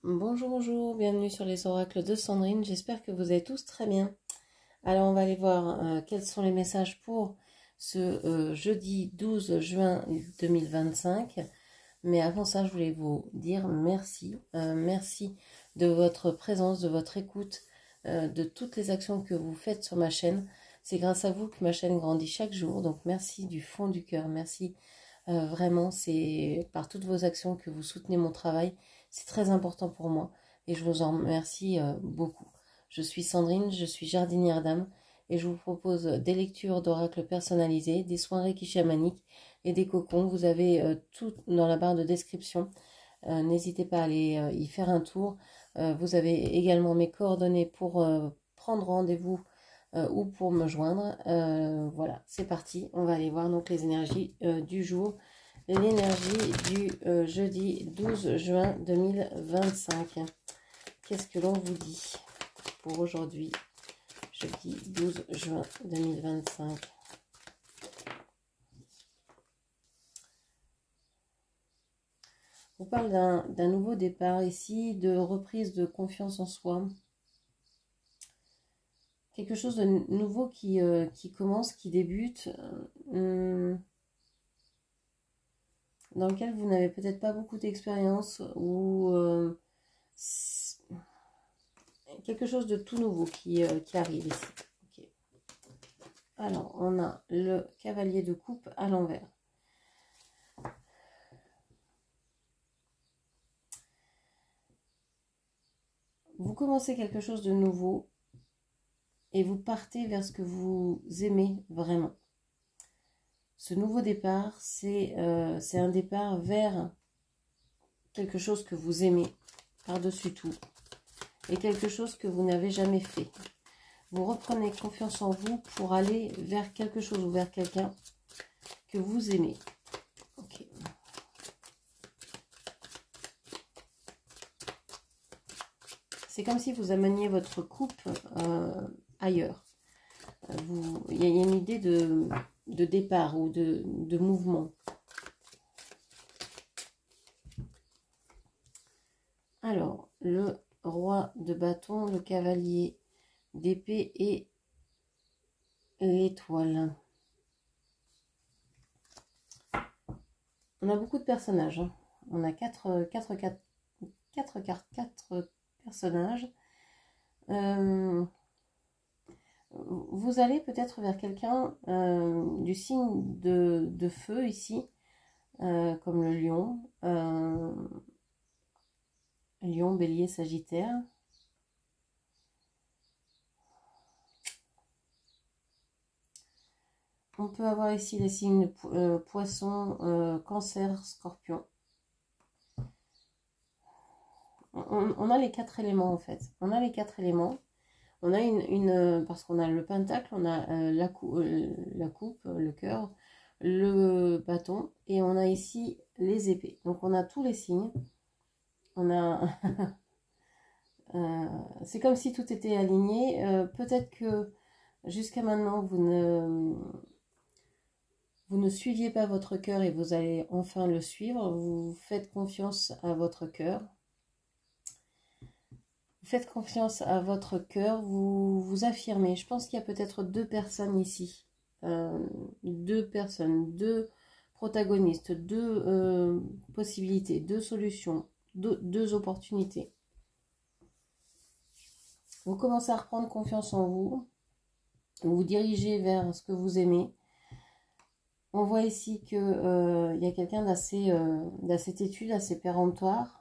Bonjour, bonjour, bienvenue sur les oracles de Sandrine, j'espère que vous allez tous très bien. Alors on va aller voir quels sont les messages pour ce jeudi 12 juin 2025. Mais avant ça, je voulais vous dire merci. Merci de votre présence, de votre écoute, de toutes les actions que vous faites sur ma chaîne. C'est grâce à vous que ma chaîne grandit chaque jour, donc merci du fond du cœur, merci. Vraiment, c'est par toutes vos actions que vous soutenez mon travail. C'est très important pour moi et je vous en remercie beaucoup. Je suis Sandrine, je suis jardinière d'âme et je vous propose des lectures d'oracles personnalisés, des soins Reiki chamaniques et des cocons. Vous avez tout dans la barre de description. N'hésitez pas à aller y faire un tour. Vous avez également mes coordonnées pour prendre rendez-vous ou pour me joindre. Voilà, c'est parti. On va aller voir donc les énergies du jour. L'énergie du jeudi 12 juin 2025. Qu'est-ce que l'on vous dit pour aujourd'hui, jeudi 12 juin 2025? On parle d'un nouveau départ ici, de reprise de confiance en soi. Quelque chose de nouveau qui commence, qui débute, dans lequel vous n'avez peut-être pas beaucoup d'expérience ou quelque chose de tout nouveau qui arrive ici. Okay. Alors, on a le cavalier de coupe à l'envers. Vous commencez quelque chose de nouveau et vous partez vers ce que vous aimez vraiment. Ce nouveau départ, c'est un départ vers quelque chose que vous aimez par-dessus tout et quelque chose que vous n'avez jamais fait. Vous reprenez confiance en vous pour aller vers quelque chose ou vers quelqu'un que vous aimez. Ok. C'est comme si vous ameniez votre coupe ailleurs. Il y a une idée de départ ou de mouvement. Alors, le roi de bâton, le cavalier d'épée et l'étoile. On a beaucoup de personnages. Hein. On a quatre personnages. Vous allez peut-être vers quelqu'un du signe de feu ici, comme le lion, lion, bélier, sagittaire. On peut avoir ici les signes poisson, cancer, scorpion. On a les 4 éléments en fait. On a les 4 éléments. On a parce qu'on a le pentacle, on a la coupe, le cœur, le bâton, et on a ici les épées. Donc on a tous les signes. On a c'est comme si tout était aligné. Peut-être que jusqu'à maintenant vous ne suiviez pas votre cœur et vous allez enfin le suivre. Vous faites confiance à votre cœur. Vous faites confiance à votre cœur, vous vous affirmez. Je pense qu'il y a peut-être 2 personnes ici. 2 personnes, 2 protagonistes, 2 possibilités, 2 solutions, 2 opportunités. Vous commencez à reprendre confiance en vous. Vous vous dirigez vers ce que vous aimez. On voit ici qu'il y a quelqu'un d'assez têtu, d'assez péremptoire.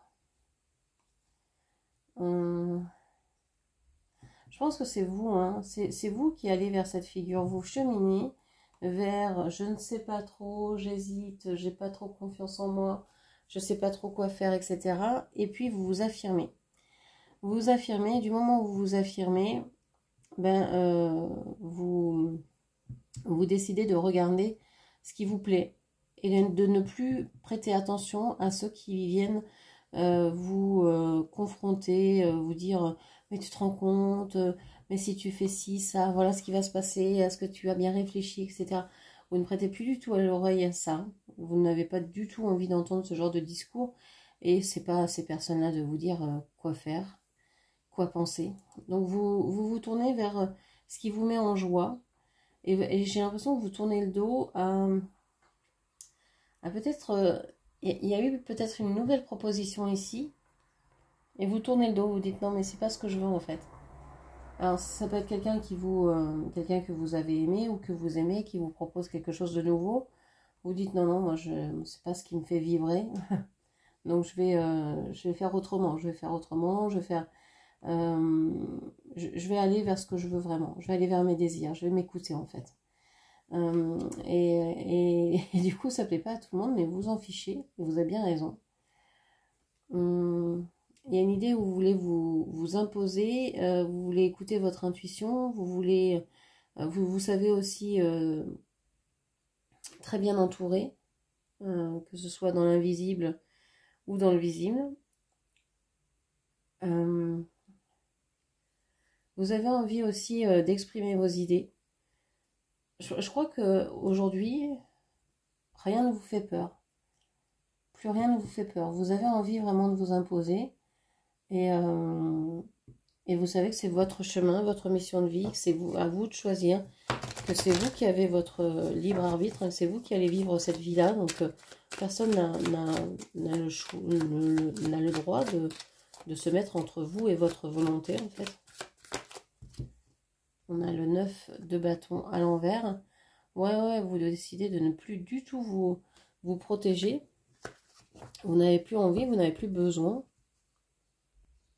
Je pense que c'est vous, hein. C'est vous qui allez vers cette figure. Vous cheminez vers je ne sais pas trop, j'hésite, j'ai pas trop confiance en moi, je sais pas trop quoi faire, etc. Et puis vous vous affirmez. Vous vous affirmez, du moment où vous vous affirmez, vous décidez de regarder ce qui vous plaît et de ne plus prêter attention à ceux qui viennent vous confronter, vous dire mais tu te rends compte, mais si tu fais ci, ça, voilà ce qui va se passer, est-ce que tu as bien réfléchi, etc. Vous ne prêtez plus du tout à l'oreille à ça, vous n'avez pas du tout envie d'entendre ce genre de discours, Et c'est pas à ces personnes-là de vous dire quoi faire, quoi penser. Donc vous tournez vers ce qui vous met en joie. Et j'ai l'impression que vous tournez le dos à peut-être... il y a eu peut-être une nouvelle proposition ici. Et vous tournez le dos, vous dites non mais c'est pas ce que je veux en fait. Alors ça peut être quelqu'un quelqu'un que vous avez aimé ou que vous aimez, qui vous propose quelque chose de nouveau. Vous dites non non, moi c'est pas ce qui me fait vibrer. Donc je vais faire autrement, je vais faire autrement, je vais aller vers ce que je veux vraiment. Je vais aller vers mes désirs, je vais m'écouter en fait. Et du coup ça plaît pas à tout le monde, mais vous en fichez, et vous avez bien raison. Il y a une idée où vous voulez vous imposer, vous voulez écouter votre intuition, vous savez aussi très bien entourer, que ce soit dans l'invisible ou dans le visible. Vous avez envie aussi d'exprimer vos idées. Je crois qu'aujourd'hui, rien ne vous fait peur. Plus rien ne vous fait peur. Vous avez envie vraiment de vous imposer. Et vous savez que c'est votre chemin, votre mission de vie, que c'est à vous de choisir, que c'est vous qui avez votre libre arbitre, que c'est vous qui allez vivre cette vie-là. Donc personne n'a le droit de se mettre entre vous et votre volonté en fait. On a le 9 de bâton à l'envers. Ouais, vous décidez de ne plus du tout vous protéger. Vous n'avez plus envie, vous n'avez plus besoin.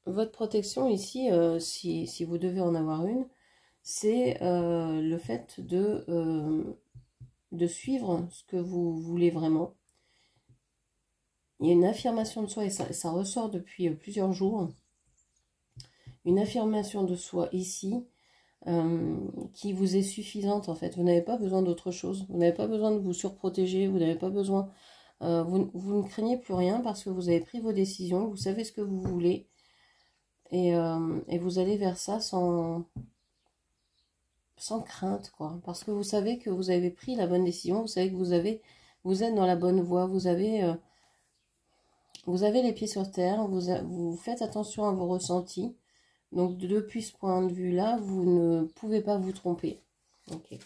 Votre protection ici, si vous devez en avoir une, c'est le fait de suivre ce que vous voulez vraiment. Il y a une affirmation de soi, et ça ressort depuis plusieurs jours. Une affirmation de soi ici, qui vous est suffisante en fait. Vous n'avez pas besoin d'autre chose. Vous n'avez pas besoin de vous surprotéger. Vous n'avez pas besoin... vous ne craignez plus rien parce que vous avez pris vos décisions. Vous savez ce que vous voulez. Et vous allez vers ça sans crainte, quoi. Parce que vous savez que vous avez pris la bonne décision. Vous savez que vous êtes dans la bonne voie. Vous avez les pieds sur terre. Vous faites attention à vos ressentis. Donc, depuis ce point de vue-là, vous ne pouvez pas vous tromper. Ok. Et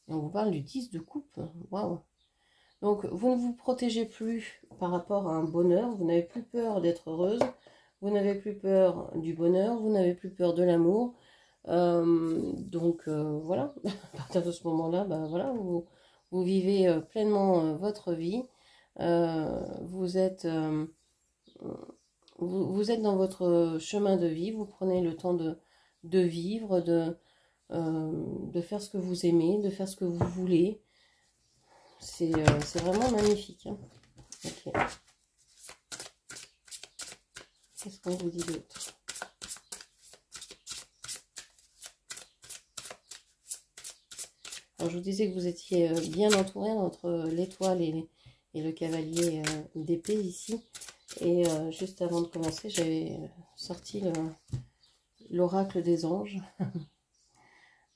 on vous parle du 10 de coupe. Waouh. Donc, vous ne vous protégez plus par rapport à un bonheur. Vous n'avez plus peur d'être heureuse. Vous n'avez plus peur du bonheur. Vous n'avez plus peur de l'amour. Voilà. À partir de ce moment-là, voilà, vous vivez pleinement votre vie. Vous êtes dans votre chemin de vie, vous prenez le temps de vivre, de faire ce que vous aimez, de faire ce que vous voulez. C'est vraiment magnifique. Hein. Okay. Qu'est-ce qu'on vous dit d'autre? Alors, je vous disais que vous étiez bien entouré entre l'étoile et le cavalier d'épée ici. Et juste avant de commencer, j'avais sorti l'oracle des anges.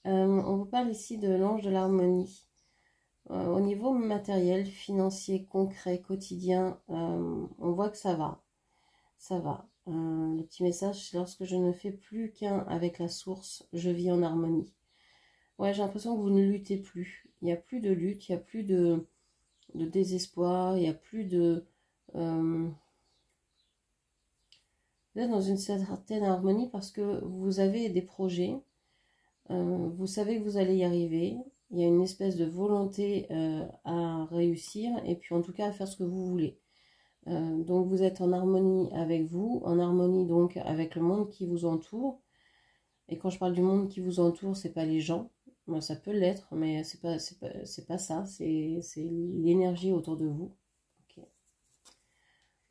On vous parle ici de l'ange de l'harmonie. Au niveau matériel, financier, concret, quotidien, on voit que ça va. Ça va. Le petit message, c'est lorsque je ne fais plus qu'un avec la source, je vis en harmonie. Ouais, j'ai l'impression que vous ne luttez plus. Il n'y a plus de lutte, il n'y a plus de désespoir, il n'y a plus de... vous êtes dans une certaine harmonie parce que vous avez des projets, vous savez que vous allez y arriver, il y a une espèce de volonté à réussir et puis en tout cas à faire ce que vous voulez. Donc vous êtes en harmonie avec vous, en harmonie donc avec le monde qui vous entoure. Et quand je parle du monde qui vous entoure, c'est pas les gens, moi ça peut l'être, mais c'est pas ça, c'est l'énergie autour de vous. Okay.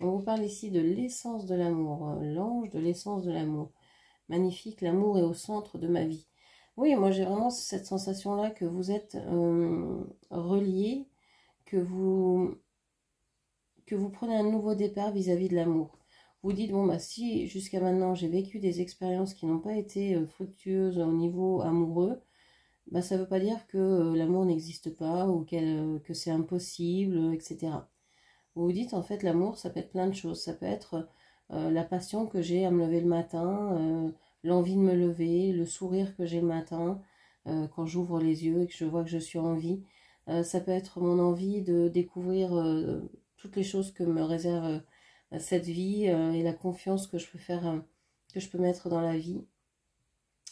On vous parle ici de l'essence de l'amour, l'ange de l'essence de l'amour. Magnifique, l'amour est au centre de ma vie. Oui, moi j'ai vraiment cette sensation-là que vous êtes reliés, que vous prenez un nouveau départ vis-à-vis de l'amour. Vous dites, bon, bah si jusqu'à maintenant j'ai vécu des expériences qui n'ont pas été fructueuses au niveau amoureux, bah ça ne veut pas dire que l'amour n'existe pas ou que c'est impossible, etc. Vous vous dites, en fait, l'amour, ça peut être plein de choses. Ça peut être la passion que j'ai à me lever le matin, l'envie de me lever, le sourire que j'ai le matin, quand j'ouvre les yeux et que je vois que je suis en vie. Ça peut être mon envie de découvrir toutes les choses que me réserve cette vie et la confiance que je peux faire, que je peux mettre dans la vie,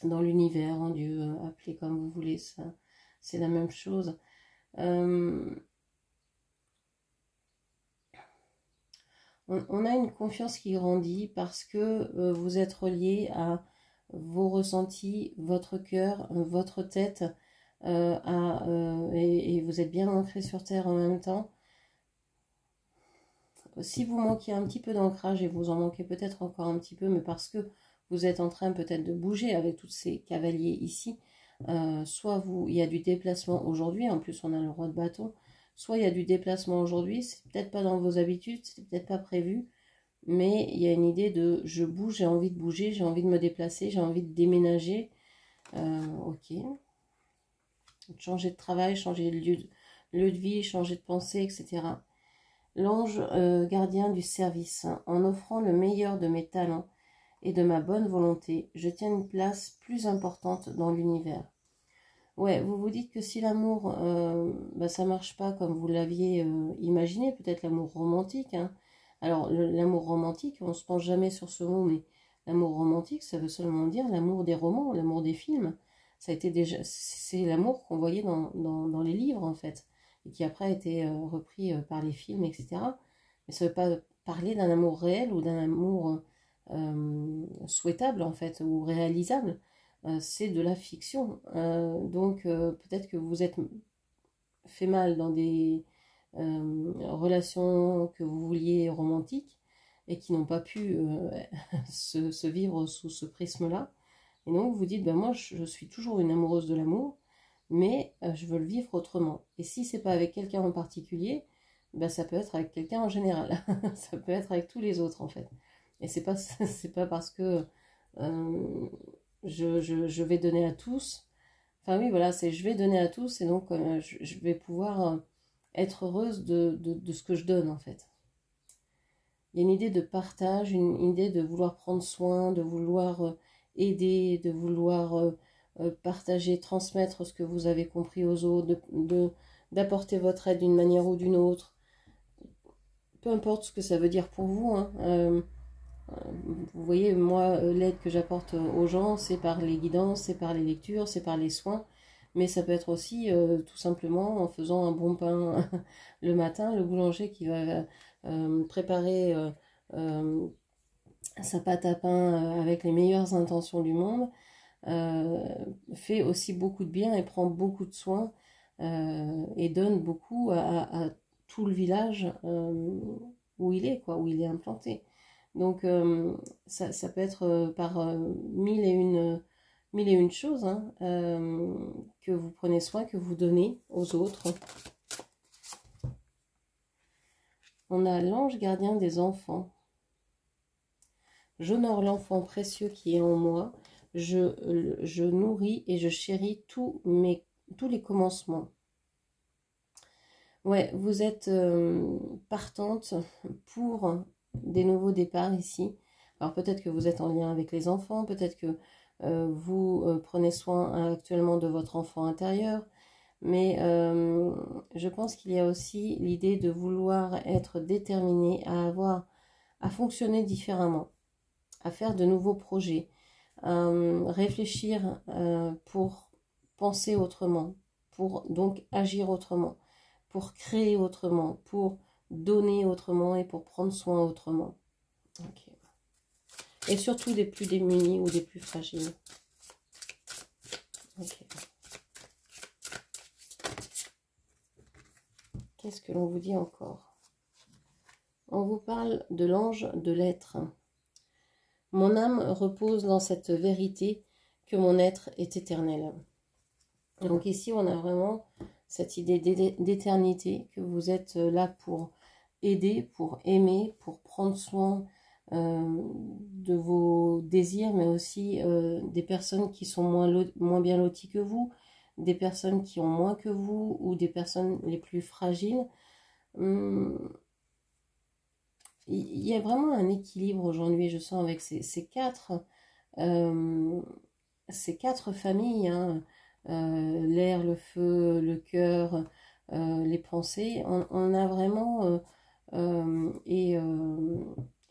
dans l'univers, en Dieu, appelez comme vous voulez, ça, c'est la même chose. On a une confiance qui grandit parce que vous êtes relié à vos ressentis, votre cœur, votre tête, et vous êtes bien ancré sur terre en même temps. Si vous manquez un petit peu d'ancrage, et vous en manquez peut-être encore un petit peu, mais parce que vous êtes en train peut-être de bouger avec tous ces cavaliers ici, soit il y a du déplacement aujourd'hui, en plus on a le roi de bâton, soit il y a du déplacement aujourd'hui, c'est peut-être pas dans vos habitudes, c'est peut-être pas prévu, mais il y a une idée de je bouge, j'ai envie de bouger, j'ai envie de me déplacer, j'ai envie de déménager. Ok. Changer de travail, changer de lieu de vie, changer de pensée, etc. L'ange gardien du service, en offrant le meilleur de mes talents et de ma bonne volonté, je tiens une place plus importante dans l'univers. Ouais, vous vous dites que si l'amour, ça marche pas comme vous l'aviez imaginé, peut-être l'amour romantique, hein. Alors, l'amour romantique, on se penche jamais sur ce mot, mais l'amour romantique, ça veut seulement dire l'amour des romans, l'amour des films. Ça a été déjà, c'est l'amour qu'on voyait dans les livres, en fait, et qui après a été repris par les films, etc. Mais ça veut pas parler d'un amour réel ou d'un amour souhaitable, en fait, ou réalisable. C'est de la fiction. Donc, peut-être que vous êtes fait mal dans des relations que vous vouliez romantiques et qui n'ont pas pu se vivre sous ce prisme-là. Et donc vous dites, ben moi je suis toujours une amoureuse de l'amour, mais je veux le vivre autrement. Et si c'est pas avec quelqu'un en particulier, ben ça peut être avec quelqu'un en général. Ça peut être avec tous les autres en fait. Et c'est pas, c'est pas parce que je vais donner à tous. Enfin oui, voilà, c'est je vais donner à tous et donc je vais pouvoir être heureuse de ce que je donne en fait. Il y a une idée de partage, une idée de vouloir prendre soin, de vouloir aider, de vouloir partager, transmettre ce que vous avez compris aux autres, d'apporter votre aide d'une manière ou d'une autre. Peu importe ce que ça veut dire pour vous, hein. Vous voyez, moi, l'aide que j'apporte aux gens, c'est par les guidances, c'est par les lectures, c'est par les soins. Mais ça peut être aussi tout simplement en faisant un bon pain le matin, le boulanger qui va préparer sa pâte à pain avec les meilleures intentions du monde, fait aussi beaucoup de bien et prend beaucoup de soins et donne beaucoup à tout le village où il est, quoi, où il est implanté. Donc ça peut être par mille et une choses, hein, que vous prenez soin, que vous donnez aux autres. On a l'ange gardien des enfants. J'honore l'enfant précieux qui est en moi. Je nourris et je chéris tous les commencements. Ouais, vous êtes partante pour des nouveaux départs ici. Alors peut-être que vous êtes en lien avec les enfants, peut-être que vous prenez soin actuellement de votre enfant intérieur, mais je pense qu'il y a aussi l'idée de vouloir être déterminé à fonctionner différemment, à faire de nouveaux projets, réfléchir pour penser autrement, pour donc agir autrement, pour créer autrement, pour donner autrement et pour prendre soin autrement. Okay. Et surtout des plus démunis ou des plus fragiles. Okay. Qu'est-ce que l'on vous dit encore? On vous parle de l'ange de l'être. Mon âme repose dans cette vérité que mon être est éternel. Donc ici, on a vraiment cette idée d'éternité, que vous êtes là pour aider, pour aimer, pour prendre soin de vos désirs, mais aussi des personnes qui sont moins bien loties que vous, des personnes qui ont moins que vous, ou des personnes les plus fragiles. il y a vraiment un équilibre aujourd'hui, je sens, avec euh, ces quatre familles, hein, l'air, le feu, le cœur, les pensées. On a vraiment, et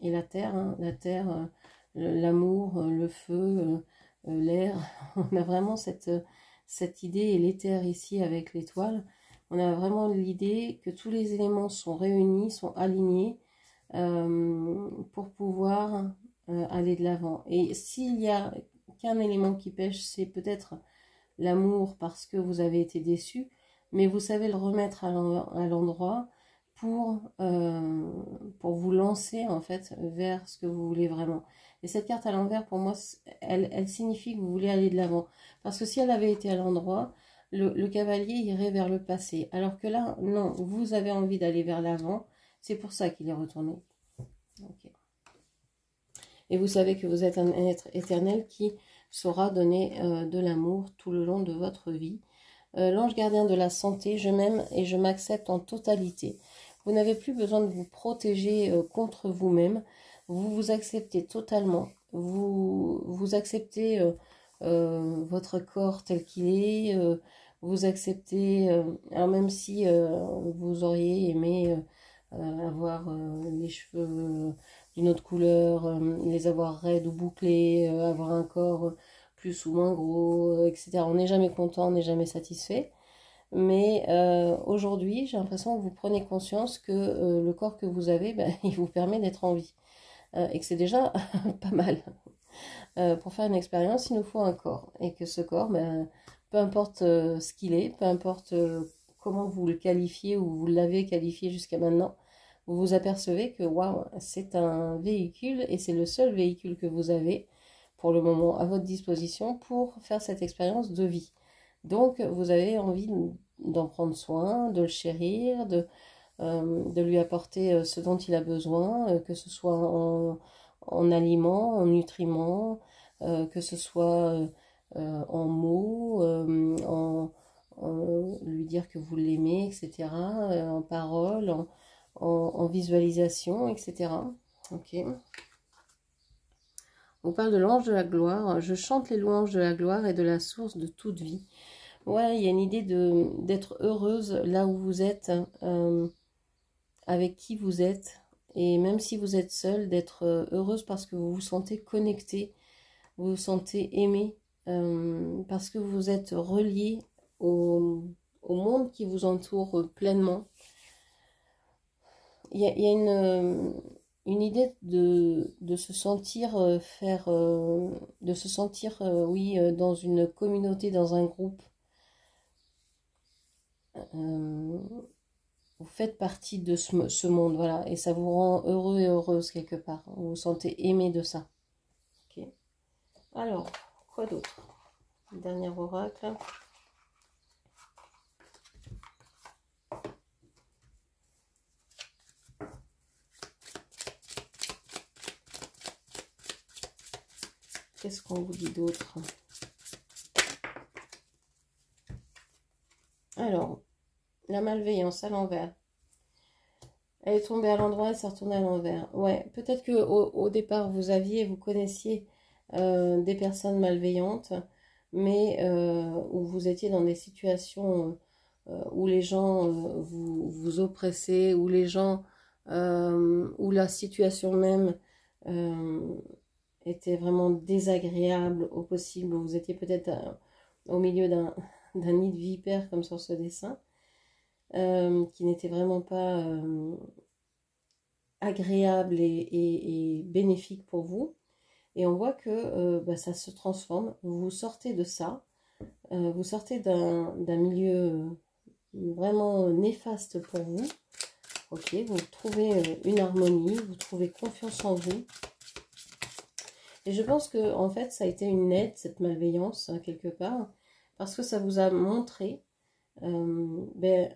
la terre, hein, la terre, l'amour, le feu, l'air. On a vraiment cette idée, et l'éther ici avec l'étoile. On a vraiment l'idée que tous les éléments sont réunis, sont alignés pour pouvoir aller de l'avant. Et s'il y a qu'un élément qui pêche, c'est peut-être l'amour parce que vous avez été déçu, mais vous savez le remettre à l'endroit pour vous lancer en fait vers ce que vous voulez vraiment. Et cette carte à l'envers, pour moi, elle signifie que vous voulez aller de l'avant. Parce que si elle avait été à l'endroit, le cavalier irait vers le passé. Alors que là, non, vous avez envie d'aller vers l'avant. C'est pour ça qu'il est retourné. Okay. Et vous savez que vous êtes un être éternel qui saura donner de l'amour tout le long de votre vie. L'ange gardien de la santé, je m'aime et je m'accepte en totalité. Vous n'avez plus besoin de vous protéger contre vous-même. Vous vous acceptez totalement. Vous acceptez votre corps tel qu'il est. Vous acceptez, alors même si vous auriez aimé avoir les cheveux d'une autre couleur, les avoir raides ou bouclés, avoir un corps plus ou moins gros, etc. On n'est jamais content, on n'est jamais satisfait. Mais aujourd'hui, j'ai l'impression que vous prenez conscience que le corps que vous avez, ben, il vous permet d'être en vie. Et que c'est déjà pas mal. Pour faire une expérience, il nous faut un corps. Et que ce corps, ben, peu importe ce qu'il est, peu importe comment vous le qualifiez ou vous l'avez qualifié jusqu'à maintenant, vous vous apercevez que waouh, c'est un véhicule et c'est le seul véhicule que vous avez pour le moment à votre disposition pour faire cette expérience de vie. Donc vous avez envie d'en prendre soin, de le chérir, de lui apporter ce dont il a besoin, que ce soit en aliments, en nutriments, que ce soit en mots, en lui dire que vous l'aimez, etc., en paroles, en visualisation, etc. Ok. On parle de l'ange de la gloire. Je chante les louanges de la gloire et de la source de toute vie. Ouais, il y a une idée d'être heureuse là où vous êtes, avec qui vous êtes. Et même si vous êtes seule, d'être heureuse parce que vous vous sentez connecté, vous vous sentez aimé, parce que vous êtes relié au monde qui vous entoure pleinement. Il y a une idée de se sentir de se sentir, oui, dans une communauté, dans un groupe. Vous faites partie de ce monde, voilà, et ça vous rend heureux et heureuse quelque part. Vous vous sentez aimé de ça. Ok. Alors, quoi d'autre? Dernier oracle. Qu'est-ce qu'on vous dit d'autre? Alors, la malveillance à l'envers. Elle est tombée à l'endroit et s'est retournée à l'envers. Ouais, peut-être que au départ, vous connaissiez des personnes malveillantes, mais où vous étiez dans des situations où les gens vous oppressaient, où les gens, où la situation même était vraiment désagréable au possible. Vous étiez peut-être au milieu d'un nid de vipères comme sur ce dessin, qui n'était vraiment pas agréable et bénéfique pour vous. Et on voit que bah, ça se transforme. Vous sortez de ça, vous sortez d'un milieu vraiment néfaste pour vous. Ok, vous trouvez une harmonie, vous trouvez confiance en vous. Et je pense que en fait, ça a été une aide, cette malveillance, quelque part, parce que ça vous a montré, ben,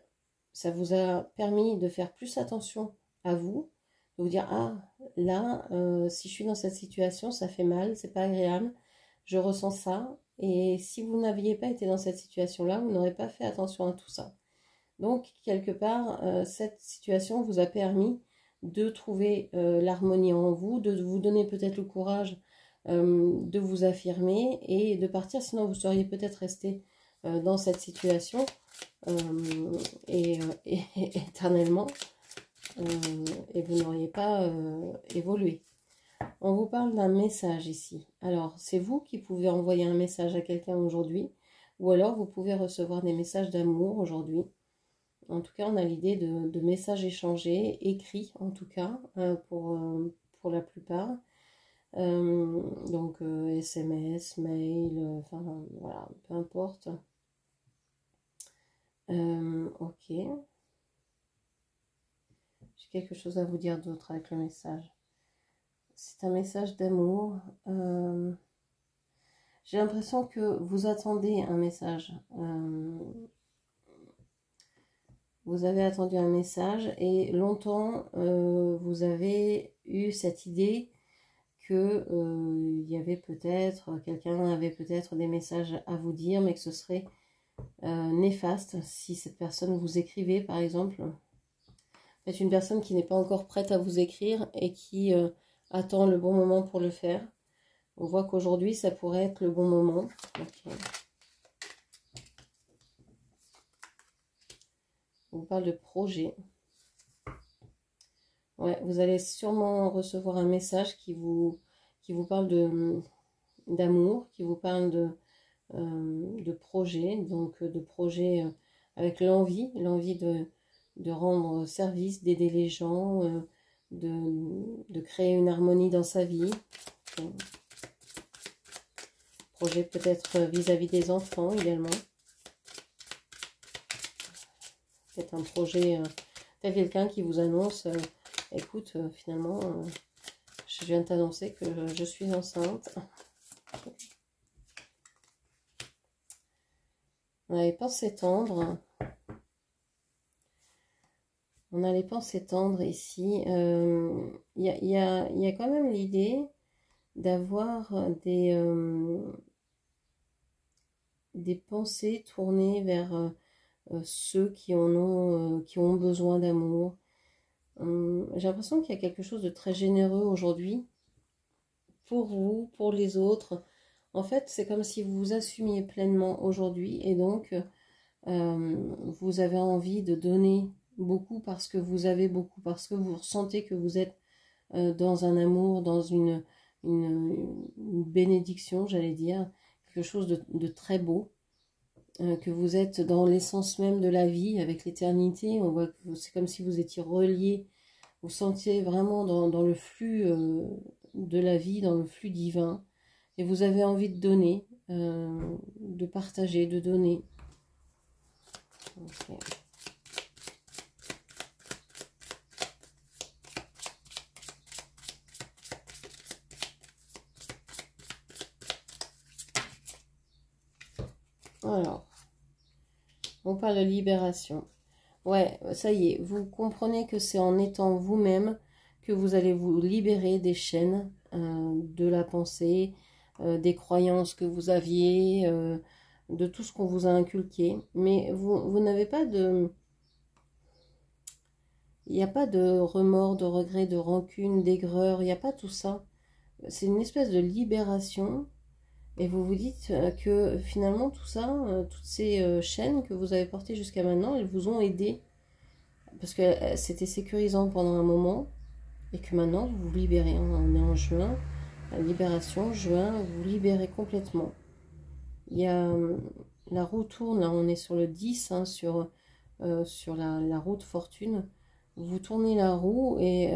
ça vous a permis de faire plus attention à vous, de vous dire, ah, là, si je suis dans cette situation, ça fait mal, c'est pas agréable, je ressens ça, et si vous n'aviez pas été dans cette situation-là, vous n'aurez pas fait attention à tout ça. Donc, quelque part, cette situation vous a permis de trouver l'harmonie en vous, de vous donner peut-être le courage de vous affirmer et de partir, sinon vous seriez peut-être resté dans cette situation et éternellement et vous n'auriez pas évolué. On vous parle d'un message ici. Alors, c'est vous qui pouvez envoyer un message à quelqu'un aujourd'hui, ou alors vous pouvez recevoir des messages d'amour aujourd'hui. En tout cas, on a l'idée de messages échangés, écrits en tout cas, pour la plupart. Donc, SMS, mail, enfin, voilà, peu importe. Ok. J'ai quelque chose à vous dire d'autre avec le message. C'est un message d'amour. J'ai l'impression que vous attendez un message. Vous avez attendu un message et longtemps, vous avez eu cette idée que il y avait peut-être, quelqu'un avait peut-être des messages à vous dire, mais que ce serait néfaste si cette personne vous écrivait, par exemple. C'est une personne qui n'est pas encore prête à vous écrire et qui attend le bon moment pour le faire. On voit qu'aujourd'hui, ça pourrait être le bon moment. Okay. On vous parle de projet. Ouais, vous allez sûrement recevoir un message qui vous parle d'amour, qui vous parle de projet, donc de projet avec l'envie de rendre service, d'aider les gens, de créer une harmonie dans sa vie. Projet peut-être vis-à-vis des enfants également. C'est un projet, t'as quelqu'un qui vous annonce, écoute, finalement, je viens de t'annoncer que je suis enceinte. On a les pensées tendres. On a les pensées tendres ici. Il y a quand même l'idée d'avoir des pensées tournées vers ceux qui ont besoin d'amour. J'ai l'impression qu'il y a quelque chose de très généreux aujourd'hui pour vous, pour les autres. En fait, c'est comme si vous vous assumiez pleinement aujourd'hui et donc vous avez envie de donner beaucoup parce que vous avez beaucoup, parce que vous ressentez que vous êtes dans un amour, dans une bénédiction, j'allais dire, quelque chose de très beau. Que vous êtes dans l'essence même de la vie, avec l'éternité. On voit que c'est comme si vous étiez relié, vous sentiez vraiment dans le flux de la vie, dans le flux divin, et vous avez envie de donner, de partager, de donner. Okay. Alors, on parle de libération. Ouais, ça y est, vous comprenez que c'est en étant vous-même que vous allez vous libérer des chaînes de la pensée, des croyances que vous aviez, de tout ce qu'on vous a inculqué. Mais vous n'avez pas de... Il n'y a pas de remords, de regrets, de rancune, d'aigreur, il n'y a pas tout ça. C'est une espèce de libération. Et vous vous dites que finalement tout ça, toutes ces chaînes que vous avez portées jusqu'à maintenant, elles vous ont aidé. Parce que c'était sécurisant pendant un moment. Et que maintenant vous vous libérez. On est en juin. La libération, juin, vous vous libérez complètement. Il y a la roue tourne, là on est sur le 10, hein, sur la roue de fortune. Vous tournez la roue et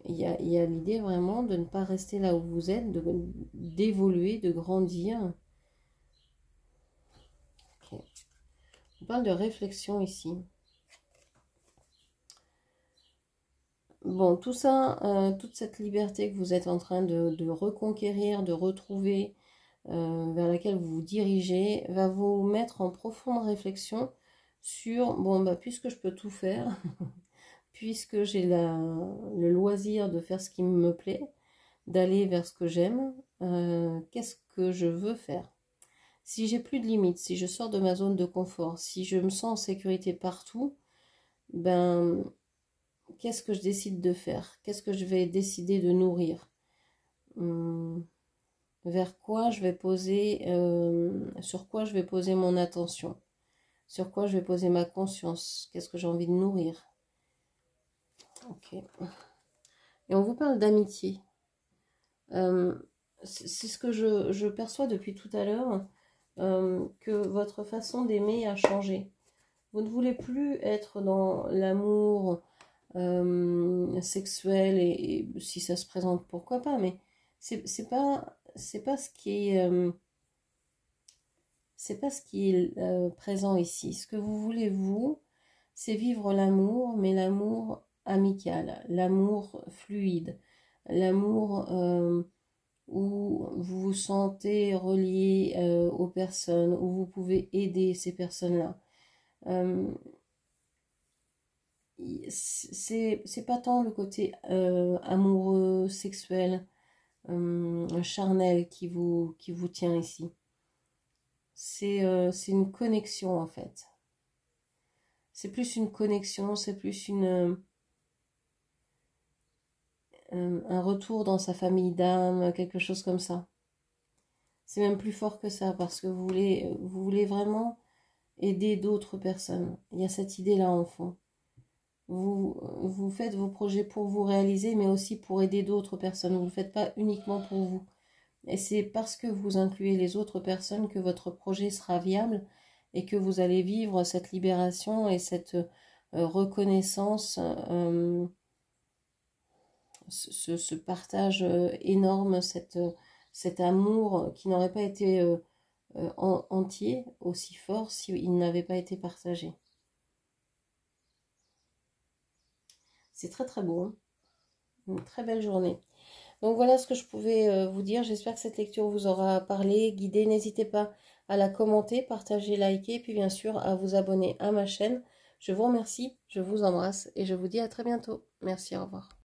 il y a l'idée vraiment de ne pas rester là où vous êtes, d'évoluer, de grandir. Okay. On parle de réflexion ici. Bon, tout ça, toute cette liberté que vous êtes en train de reconquérir, de retrouver, vers laquelle vous vous dirigez, va vous mettre en profonde réflexion sur, bon, bah, puisque je peux tout faire, puisque j'ai le loisir de faire ce qui me plaît, d'aller vers ce que j'aime, qu'est-ce que je veux faire? Si j'ai plus de limites, si je sors de ma zone de confort, si je me sens en sécurité partout, ben, qu'est-ce que je décide de faire? Qu'est-ce que je vais décider de nourrir? Vers quoi je vais poser, sur quoi je vais poser mon attention? Sur quoi je vais poser ma conscience? Qu'est-ce que j'ai envie de nourrir? Ok. Et on vous parle d'amitié. C'est ce que je perçois depuis tout à l'heure, que votre façon d'aimer a changé. Vous ne voulez plus être dans l'amour sexuel et si ça se présente, pourquoi pas, mais c'est pas ce qui est présent ici. Ce que vous voulez, vous, c'est vivre l'amour, mais l'amour amical, l'amour fluide, l'amour où vous vous sentez relié aux personnes, où vous pouvez aider ces personnes-là. C'est pas tant le côté amoureux, sexuel, charnel qui vous tient ici. C'est une connexion en fait. C'est plus une connexion, c'est plus un retour dans sa famille d'âme, quelque chose comme ça. C'est même plus fort que ça parce que vous voulez vraiment aider d'autres personnes. Il y a cette idée-là en fond. Vous faites vos projets pour vous réaliser, mais aussi pour aider d'autres personnes. Vous ne le faites pas uniquement pour vous. Et c'est parce que vous incluez les autres personnes que votre projet sera viable et que vous allez vivre cette libération et cette reconnaissance, ce partage énorme, cet amour qui n'aurait pas été entier, aussi fort, s'il n'avait pas été partagé. C'est très très beau, hein. Une très belle journée. Donc voilà ce que je pouvais vous dire. J'espère que cette lecture vous aura parlé, guidé. N'hésitez pas à la commenter, partager, liker, et puis bien sûr à vous abonner à ma chaîne. Je vous remercie, je vous embrasse et je vous dis à très bientôt. Merci, au revoir.